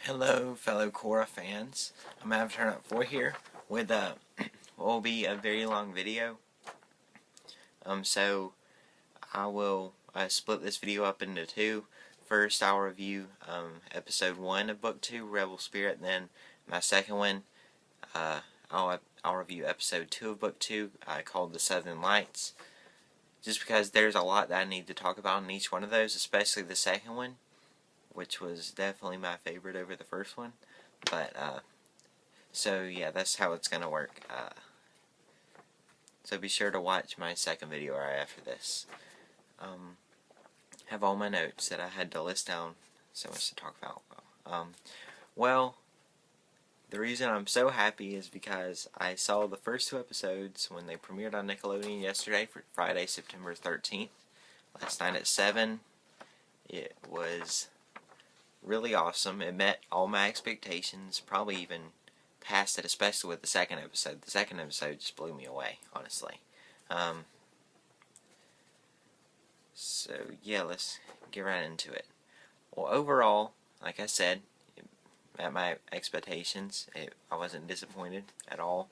Hello, fellow Korra fans. I'm Avatar 4 here with what will be a very long video. So I will split this video up into two. First, I'll review episode 1 of Book 2, Rebel Spirit. And then my second one, I'll review episode 2 of Book 2, called The Southern Lights. Just because there's a lot that I need to talk about in each one of those, especially the second one, which was definitely my favorite over the first one. But, so yeah, that's how it's gonna work. So be sure to watch my second video right after this. Have all my notes that I had to list down. So much to talk about. Well, the reason I'm so happy is because I saw the first two episodes when they premiered on Nickelodeon yesterday, for Friday, September 13th. Last night at 7. It was really awesome. It met all my expectations, probably even passed it, especially with the second episode. The second episode just blew me away, honestly. So yeah, let's get right into it. Well, overall, like I said, it met my expectations. I wasn't disappointed at all.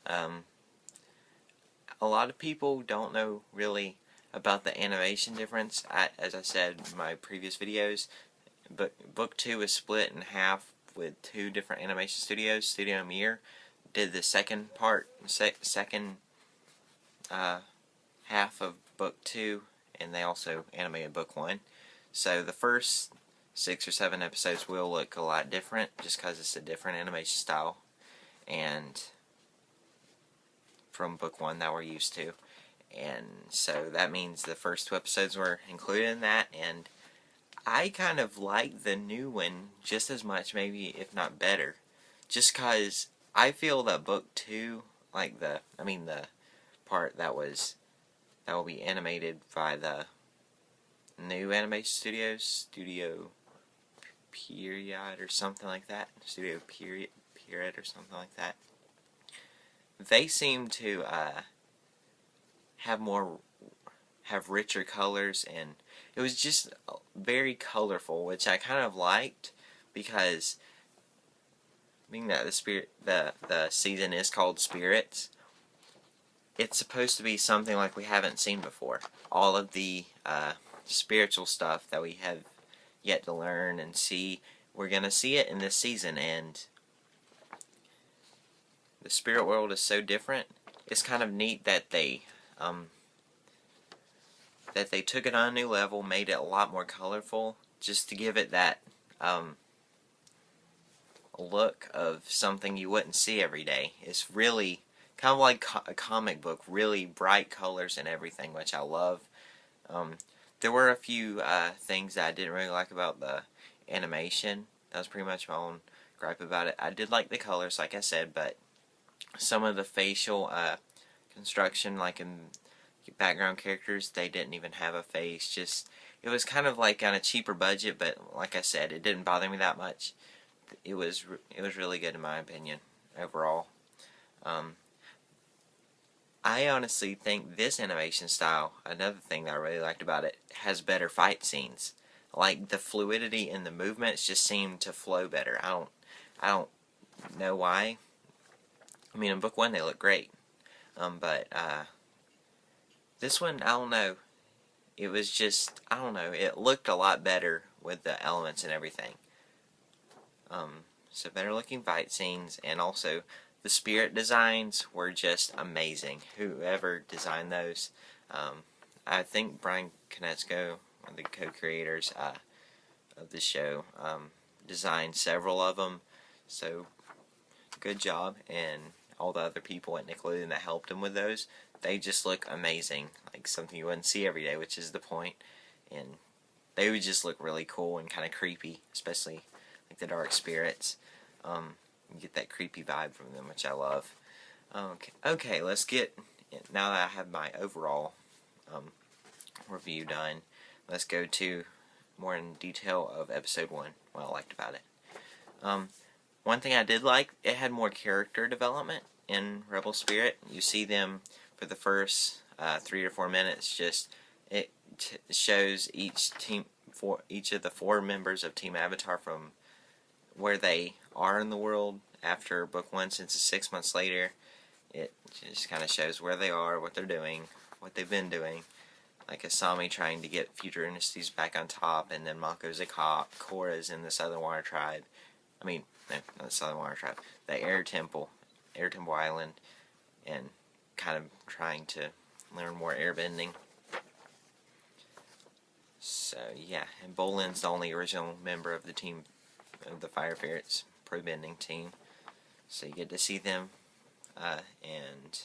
A lot of people don't know really about the animation difference. As I said in my previous videos, Book 2 is split in half with two different animation studios. Studio Mir did the second half of Book 2, and they also animated Book 1. So the first 6 or 7 episodes will look a lot different, just because it's a different animation style and from Book 1 that we're used to. And so that means the first 2 episodes were included in that, and I kind of like the new one just as much, maybe if not better, just because I feel that Book 2, like the part that will be animated by the new animation studios, Studio Period or something like that, Studio Period or something like that. They seem to have richer colors, and it was just very colorful, which I kind of liked, because being that the season is called Spirits, it's supposed to be something like we haven't seen before. All of the spiritual stuff that we have yet to learn and see, we're gonna see it in this season, and the spirit world is so different. It's kind of neat that they took it on a new level, made it a lot more colorful, just to give it that look of something you wouldn't see every day. It's really kind of like a comic book, really bright colors and everything, which I love. There were a few things that I didn't really like about the animation. That was pretty much my own gripe about it. I did like the colors, like I said, but some of the facial construction, like in background characters, they didn't even have a face. Just, it was kind of like on a cheaper budget, but like I said, it didn't bother me that much. It was really good in my opinion overall. I honestly think this animation style, another thing that I really liked about it, has better fight scenes. Like, the fluidity in the movements just seem to flow better. I don't know why. I mean, in Book 1 they look great. But this one, I don't know. It was just, I don't know, it looked a lot better with the elements and everything. So better looking fight scenes, and also the spirit designs were just amazing. Whoever designed those, I think Brian Konietzko, one of the co-creators of the show, designed several of them. So good job, and all the other people at Nickelodeon that helped him with those, they just look amazing, like something you wouldn't see every day, which is the point. And they would just look really cool and kind of creepy, especially like the dark spirits. You get that creepy vibe from them, which I love. Okay, let's get, now that I have my overall review done, let's go to more in detail of episode 1, what I liked about it. One thing I did like, it had more character development in Rebel Spirit. You see them for the first 3 or 4 minutes. Just it shows each of the 4 members of Team Avatar from where they are in the world after book 1, since it's 6 months later. It just kind of shows where they are, what they're doing, what they've been doing. Like Asami trying to get future dynasties back on top, and then Mako's a cop, Korra's in the Southern Water Tribe. I mean, no, not the Southern Water Tribe. The Air Temple Island, and kind of trying to learn more airbending. So yeah, and Bolin's the only original member of the team of the Fire Ferrets Pro Bending team. So you get to see them, and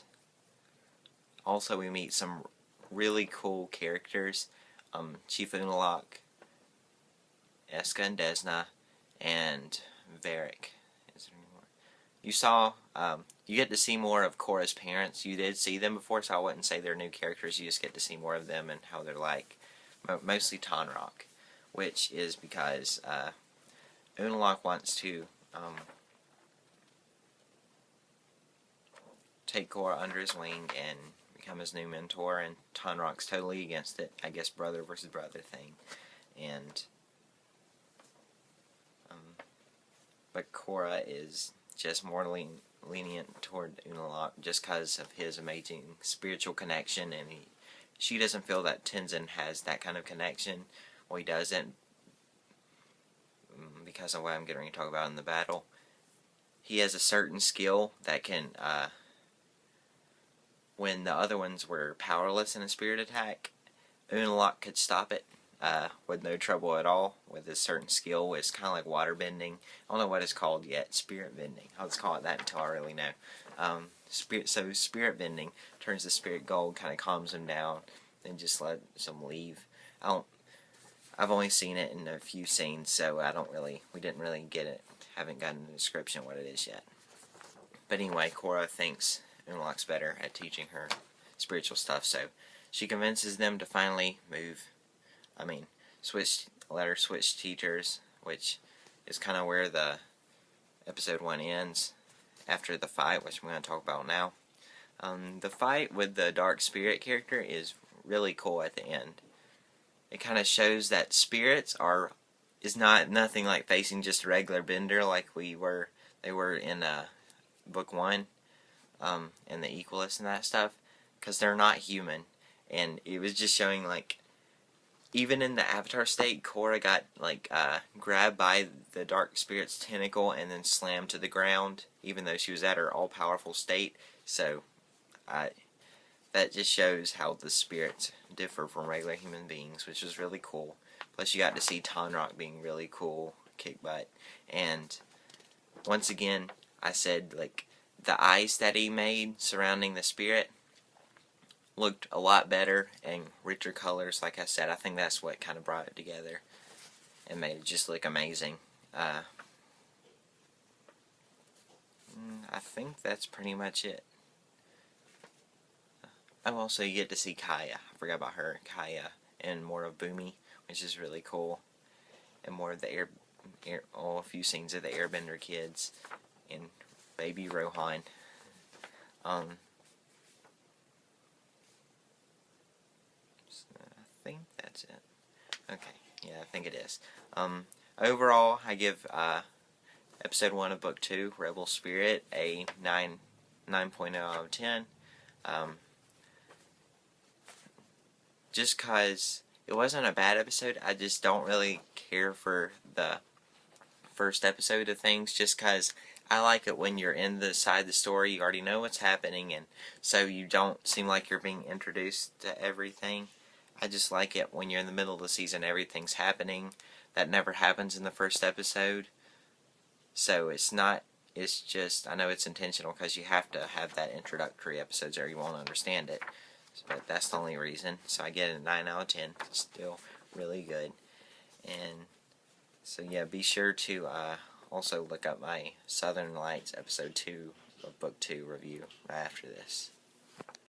also we meet some really cool characters. Chief Unalaq, Eska and Desna, and Varric. Is there any more? You saw, you get to see more of Korra's parents. You did see them before, so I wouldn't say they're new characters. You just get to see more of them and how they're like. Mostly Tonrock, which is because Unalaq wants to take Korra under his wing and become his new mentor, and Tonrock's totally against it. I guess brother versus brother thing. And but Korra is just more lenient toward Unalaq just because of his amazing spiritual connection, and she doesn't feel that Tenzin has that kind of connection. Well, he doesn't, because of what I'm getting ready to talk about in the battle. He has a certain skill that can, when the other ones were powerless in a spirit attack, Unalaq could stop it with no trouble at all with his certain skill. It's kind of like water bending. I don't know what it's called yet. Spirit bending. I'll just call it that until I really know. Spirit bending turns the spirit gold, kind of calms him down, and just lets him leave. I've only seen it in a few scenes, so we didn't really get it. Haven't gotten the description of what it is yet. But anyway, Korra thinks Unalaq's better at teaching her spiritual stuff, so she convinces them to finally let her switch teachers, which is kind of where the episode 1 ends, after the fight, which I'm going to talk about now. The fight with the Dark Spirit character is really cool at the end. It kind of shows that spirits is nothing like facing just a regular bender like they were in book 1, and the Equalists and that stuff, because they're not human. And it was just showing, like, even in the Avatar state, Korra got grabbed by the Dark Spirit's tentacle and then slammed to the ground, even though she was at her all-powerful state. So that just shows how the spirits differ from regular human beings, which was really cool. Plus you got to see Tonrock being really cool, kick butt. And once again, I said, like, the ice that he made surrounding the spirit looked a lot better and richer colors. Like I said, I think that's what kind of brought it together and made it just look amazing. I think that's pretty much it. Oh, also you get to see Kaya. I forgot about her. Kaya, and more of Boomy, which is really cool. And more of the a few scenes of the Airbender kids and baby Rohan. I think that's it. Okay, yeah, I think it is. Overall, I give episode 1 of book 2, Rebel Spirit, a 9.0 out of 10. Just because it wasn't a bad episode, I just don't really care for the first episode of things, just because I like it when you're in the side of the story, you already know what's happening, and so you don't seem like you're being introduced to everything. I just like it when you're in the middle of the season, everything's happening. That never happens in the first episode. So it's just, I know it's intentional because you have to have that introductory episodes or you won't understand it. But that's the only reason. So I get it a 9 out of 10. It's still really good. And so yeah, be sure to also look up my Southern Lights episode 2 of book 2 review right after this.